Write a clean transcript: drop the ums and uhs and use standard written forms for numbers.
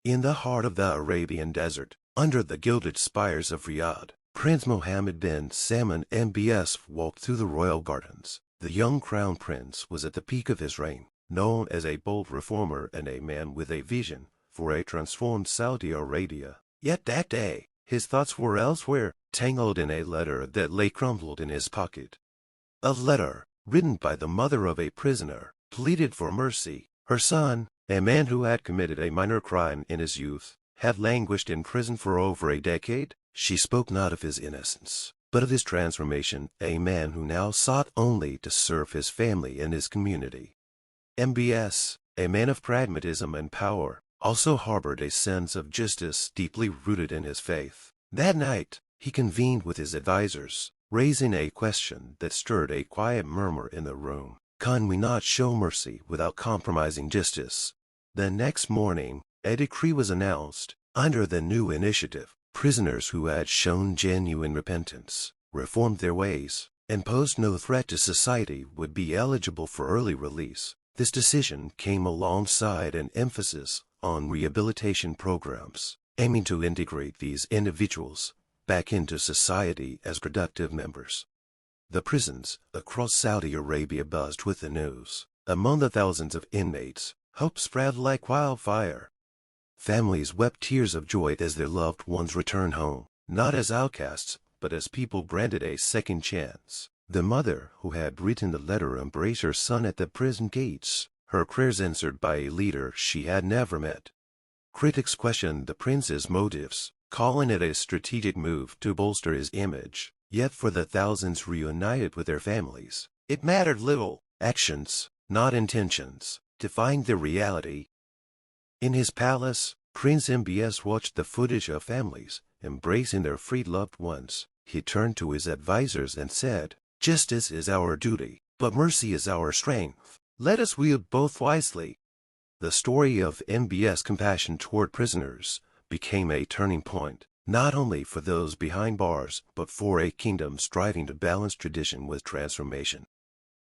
In the heart of the Arabian desert, under the gilded spires of Riyadh, Prince Mohammed bin Salman MBS walked through the royal gardens. The young crown prince was at the peak of his reign, known as a bold reformer and a man with a vision for a transformed Saudi Arabia. Yet that day, his thoughts were elsewhere, tangled in a letter that lay crumpled in his pocket. A letter, written by the mother of a prisoner, pleaded for mercy. Her son, a man who had committed a minor crime in his youth, had languished in prison for over a decade. She spoke not of his innocence, but of his transformation, a man who now sought only to serve his family and his community. MBS, a man of pragmatism and power, also harbored a sense of justice deeply rooted in his faith. That night, he convened with his advisors, raising a question that stirred a quiet murmur in the room. Can we not show mercy without compromising justice? The next morning, a decree was announced. Under the new initiative, prisoners who had shown genuine repentance, reformed their ways, and posed no threat to society would be eligible for early release. This decision came alongside an emphasis on rehabilitation programs, aiming to integrate these individuals back into society as productive members. The prisons across Saudi Arabia buzzed with the news. Among the thousands of inmates, hope spread like wildfire. Families wept tears of joy as their loved ones returned home, not as outcasts, but as people granted a second chance. The mother who had written the letter embraced her son at the prison gates, her prayers answered by a leader she had never met. Critics questioned the prince's motives, calling it a strategic move to bolster his image. Yet for the thousands reunited with their families, it mattered little. Actions, not intentions, defined the reality. In his palace, Prince MBS watched the footage of families embracing their freed loved ones. He turned to his advisors and said, "Justice is our duty, but mercy is our strength. Let us wield both wisely." The story of MBS' compassion toward prisoners became a turning point, not only for those behind bars, but for a kingdom striving to balance tradition with transformation.